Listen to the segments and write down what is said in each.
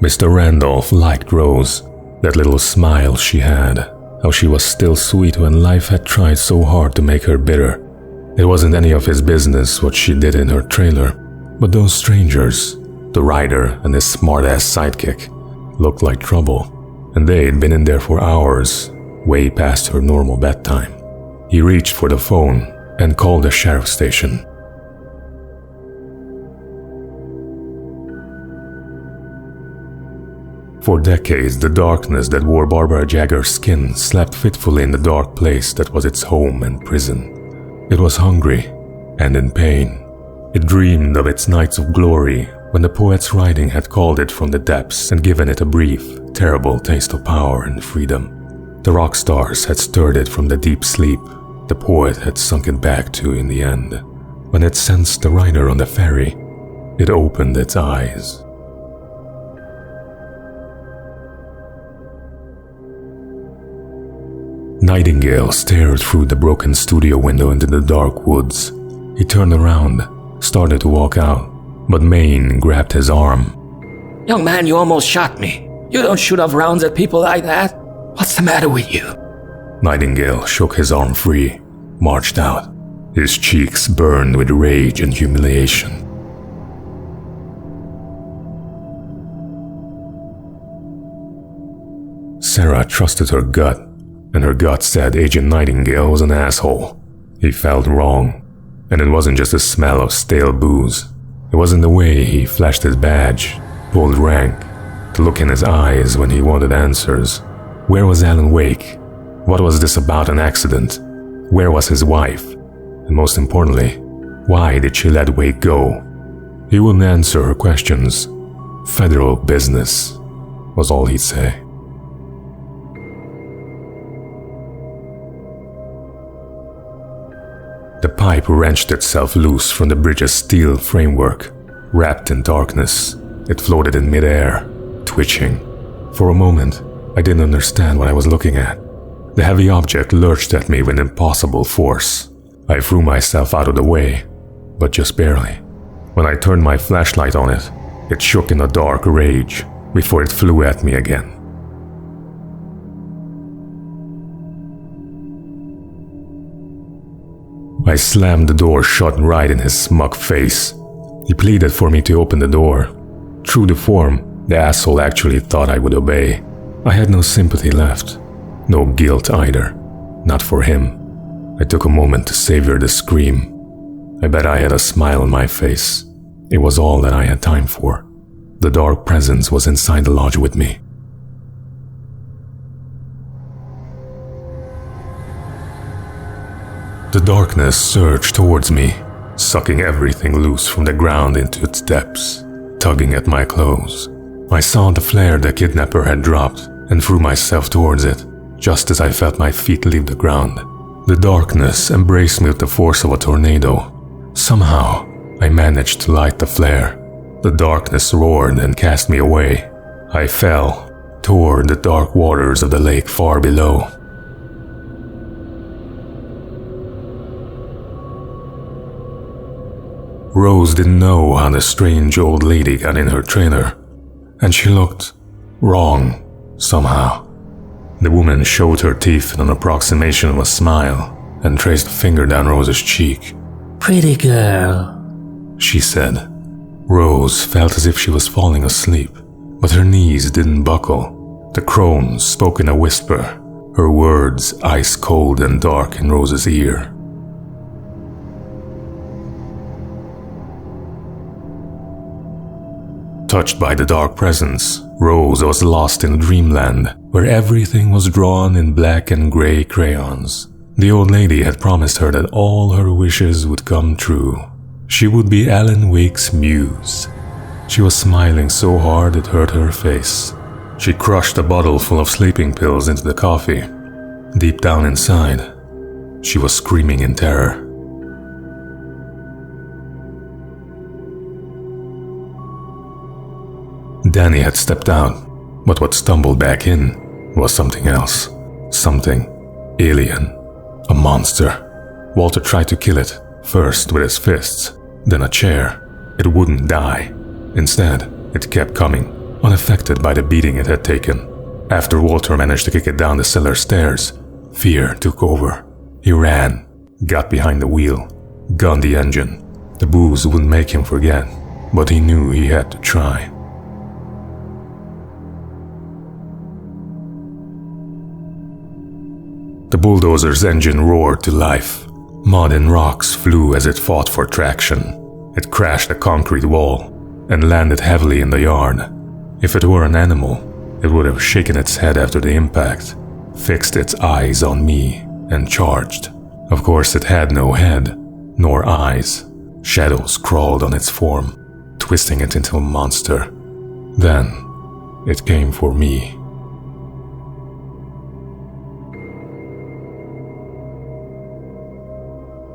Mr. Randolph liked Rose. That little smile she had, how she was still sweet when life had tried so hard to make her bitter. It wasn't any of his business what she did in her trailer, but those strangers, the rider and his smart-ass sidekick, looked like trouble, and they'd been in there for hours, way past her normal bedtime. He reached for the phone and called the sheriff's station. For decades, the darkness that wore Barbara Jagger's skin slept fitfully in the dark place that was its home and prison. It was hungry and in pain. It dreamed of its nights of glory when the poet's writing had called it from the depths and given it a brief, terrible taste of power and freedom. The rock stars had stirred it from the deep sleep the poet had sunk it back to in the end. When it sensed the rider on the ferry, it opened its eyes. Nightingale stared through the broken studio window into the dark woods. He turned around, started to walk out, but Maine grabbed his arm. Young man, you almost shot me. You don't shoot off rounds at people like that. What's the matter with you? Nightingale shook his arm free, marched out. His cheeks burned with rage and humiliation. Sarah trusted her gut, and her gut said Agent Nightingale was an asshole. He felt wrong, and it wasn't just the smell of stale booze. It wasn't the way he flashed his badge, pulled rank, the look in his eyes when he wanted answers. Where was Alan Wake? What was this about an accident? Where was his wife? And most importantly, why did she let Wake go? He wouldn't answer her questions. Federal business was all he'd say. The pipe wrenched itself loose from the bridge's steel framework. Wrapped in darkness, it floated in midair, twitching. For a moment, I didn't understand what I was looking at. The heavy object lurched at me with impossible force. I threw myself out of the way, but just barely. When I turned my flashlight on it, it shook in a dark rage before it flew at me again. I slammed the door shut right in his smug face. He pleaded for me to open the door. True to form, the asshole actually thought I would obey. I had no sympathy left. No guilt either. Not for him. I took a moment to savor the scream. I bet I had a smile on my face. It was all that I had time for. The dark presence was inside the lodge with me. The darkness surged towards me, sucking everything loose from the ground into its depths, tugging at my clothes. I saw the flare the kidnapper had dropped and threw myself towards it, just as I felt my feet leave the ground. The darkness embraced me with the force of a tornado. Somehow, I managed to light the flare. The darkness roared and cast me away. I fell toward the dark waters of the lake far below. Rose didn't know how the strange old lady got in her trailer, and she looked wrong somehow. The woman showed her teeth in an approximation of a smile and traced a finger down Rose's cheek. Pretty girl, she said. Rose felt as if she was falling asleep, but her knees didn't buckle. The crone spoke in a whisper, her words ice cold and dark in Rose's ear. Touched by the dark presence, Rose was lost in dreamland, where everything was drawn in black and gray crayons. The old lady had promised her that all her wishes would come true. She would be Alan Wake's muse. She was smiling so hard it hurt her face. She crushed a bottle full of sleeping pills into the coffee. Deep down inside, she was screaming in terror. Danny had stepped out, but what stumbled back in was something else. Something alien. A monster. Walter tried to kill it, first with his fists, then a chair. It wouldn't die. Instead, it kept coming, unaffected by the beating it had taken. After Walter managed to kick it down the cellar stairs, fear took over. He ran, got behind the wheel, gunned the engine. The booze wouldn't make him forget, but he knew he had to try. The bulldozer's engine roared to life. Mud and rocks flew as it fought for traction. It crashed a concrete wall and landed heavily in the yard. If it were an animal, it would have shaken its head after the impact, fixed its eyes on me, and charged. Of course, it had no head, nor eyes. Shadows crawled on its form, twisting it into a monster. Then, it came for me.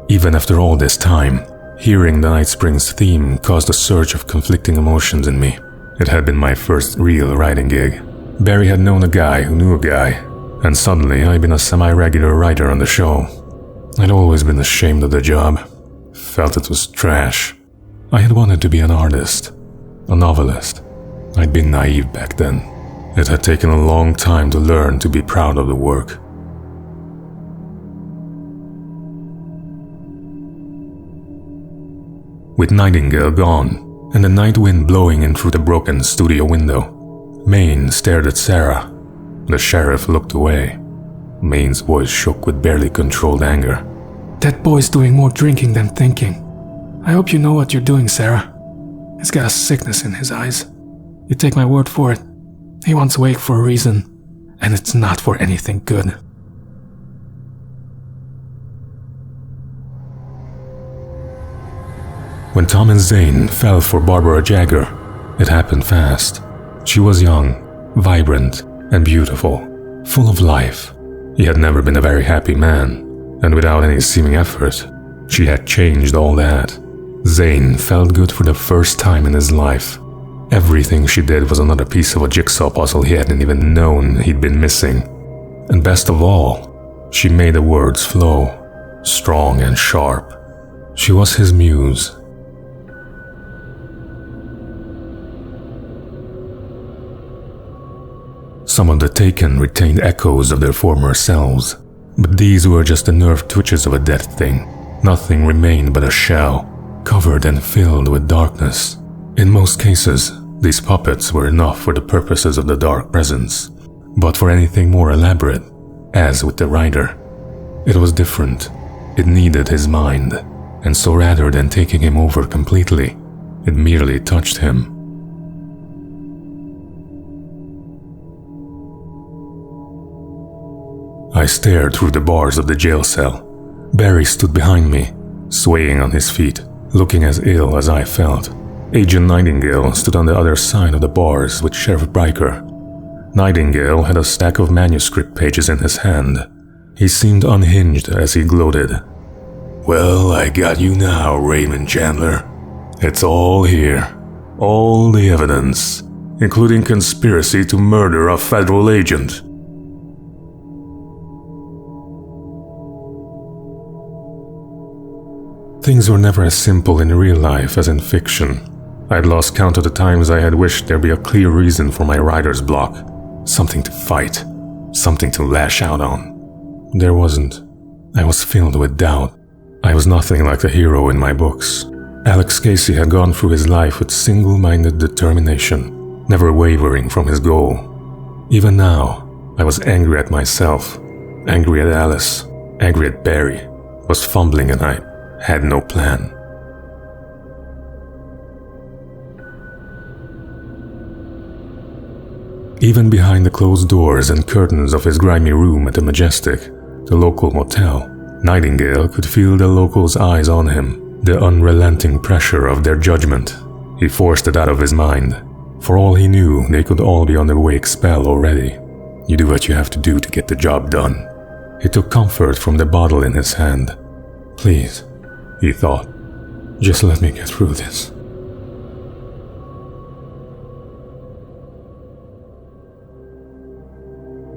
Even after all this time, hearing the Night Springs theme caused a surge of conflicting emotions in me. It had been my first real writing gig. Barry had known a guy who knew a guy, and suddenly I'd been a semi-regular writer on the show. I'd always been ashamed of the job, felt it was trash. I had wanted to be an artist, a novelist. I'd been naive back then. It had taken a long time to learn to be proud of the work. With Nightingale gone, and the night wind blowing in through the broken studio window, Maine stared at Sarah. The sheriff looked away. Maine's voice shook with barely controlled anger. That boy's doing more drinking than thinking. I hope you know what you're doing, Sarah. He's got a sickness in his eyes. You take my word for it. He wants Wake for a reason, and it's not for anything good. When Tom and Zane fell for Barbara Jagger, it happened fast. She was young, vibrant, and beautiful, full of life. He had never been a very happy man, and without any seeming effort, she had changed all that. Zane felt good for the first time in his life. Everything she did was another piece of a jigsaw puzzle he hadn't even known he'd been missing. And best of all, she made the words flow, strong and sharp. She was his muse. Some of the taken retained echoes of their former selves, but these were just the nerve twitches of a dead thing. Nothing remained but a shell, covered and filled with darkness. In most cases, these puppets were enough for the purposes of the dark presence, but for anything more elaborate, as with the writer, it was different. It needed his mind, and so rather than taking him over completely, it merely touched him. I stared through the bars of the jail cell. Barry stood behind me, swaying on his feet, looking as ill as I felt. Agent Nightingale stood on the other side of the bars with Sheriff Bryker. Nightingale had a stack of manuscript pages in his hand. He seemed unhinged as he gloated. "Well, I got you now, Raymond Chandler. It's all here. All the evidence, including conspiracy to murder a federal agent." Things were never as simple in real life as in fiction. I'd lost count of the times I had wished there'd be a clear reason for my writer's block. Something to fight. Something to lash out on. There wasn't. I was filled with doubt. I was nothing like the hero in my books. Alex Casey had gone through his life with single-minded determination, never wavering from his goal. Even now, I was angry at myself, angry at Alice, angry at Barry, was fumbling and I had no plan. Even behind the closed doors and curtains of his grimy room at the Majestic, the local motel, Nightingale could feel the locals' eyes on him, the unrelenting pressure of their judgment. He forced it out of his mind. For all he knew, they could all be under Wake's spell already. You do what you have to do to get the job done. He took comfort from the bottle in his hand. Please, he thought, just let me get through this.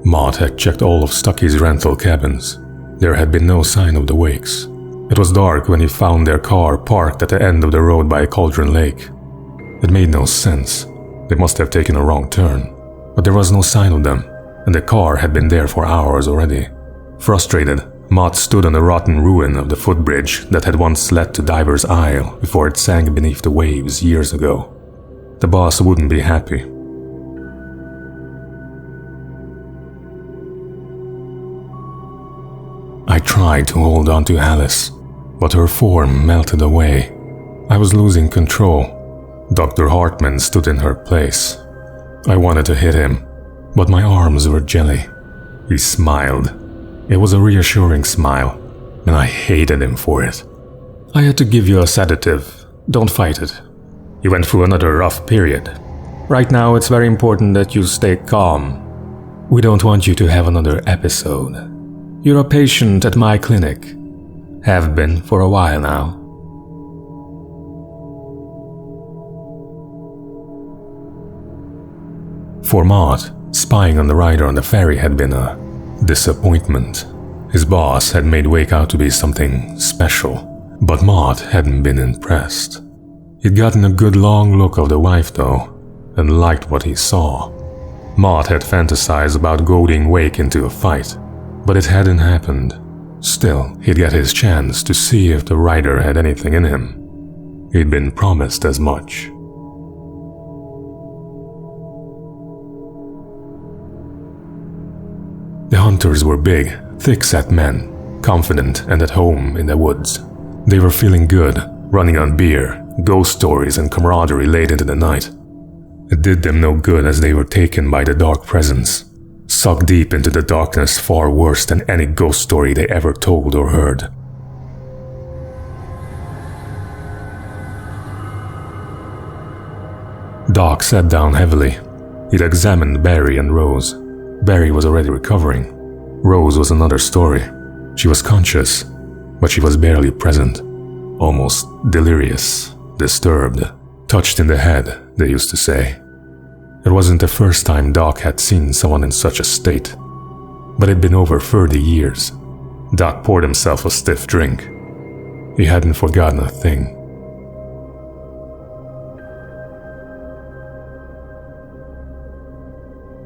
Maude had checked all of Stucky's rental cabins. There had been no sign of the Wakes. It was dark when he found their car parked at the end of the road by Cauldron Lake. It made no sense. They must have taken a wrong turn, but there was no sign of them, and the car had been there for hours already. Frustrated, Mott stood on the rotten ruin of the footbridge that had once led to Diver's Isle before it sank beneath the waves years ago. The boss wouldn't be happy. I tried to hold on to Alice, but her form melted away. I was losing control. Dr. Hartman stood in her place. I wanted to hit him, but my arms were jelly. He smiled. It was a reassuring smile, and I hated him for it. I had to give you a sedative. Don't fight it. You went through another rough period. Right now, it's very important that you stay calm. We don't want you to have another episode. You're a patient at my clinic. Have been for a while now. For Mott, spying on the rider on the ferry had been a disappointment. His boss had made Wake out to be something special, but Mott hadn't been impressed. He'd gotten a good long look of the wife though, and liked what he saw. Mott had fantasized about goading Wake into a fight, but it hadn't happened. Still, he'd get his chance to see if the rider had anything in him. He'd been promised as much. The hunters were big, thick-set men, confident and at home in the woods. They were feeling good, running on beer, ghost stories and camaraderie late into the night. It did them no good as they were taken by the dark presence, sucked deep into the darkness far worse than any ghost story they ever told or heard. Doc sat down heavily. He'd examined Barry and Rose. Barry was already recovering. Rose was another story. She was conscious, but she was barely present. Almost delirious, disturbed, touched in the head, they used to say. It wasn't the first time Doc had seen someone in such a state, but it'd been over 30 years. Doc poured himself a stiff drink. He hadn't forgotten a thing.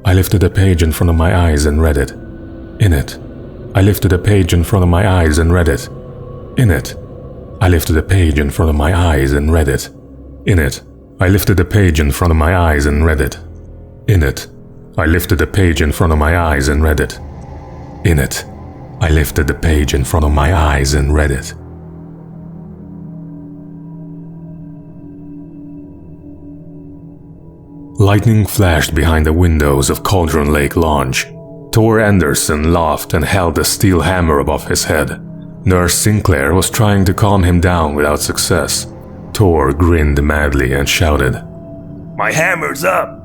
I lifted a page in front of my eyes and read it. In it. I lifted a page in front of my eyes and read it. In it. I lifted a page in front of my eyes and read it. In it. I lifted a page in front of my eyes and read it. In it. I lifted a page in front of my eyes and read it. In it. I lifted the page in front of my eyes and read it. Lightning flashed behind the windows of Cauldron Lake Lodge. Tor Anderson laughed and held a steel hammer above his head. Nurse Sinclair was trying to calm him down without success. Tor grinned madly and shouted, "My hammer's up!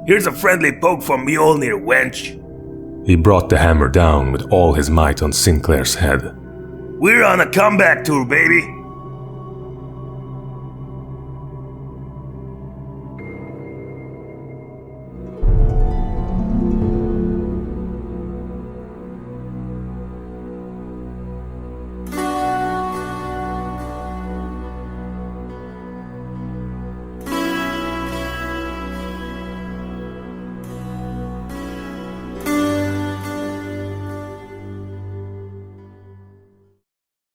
Here's a friendly poke from Mjolnir, wench!" He brought the hammer down with all his might on Sinclair's head. "We're on a comeback tour, baby!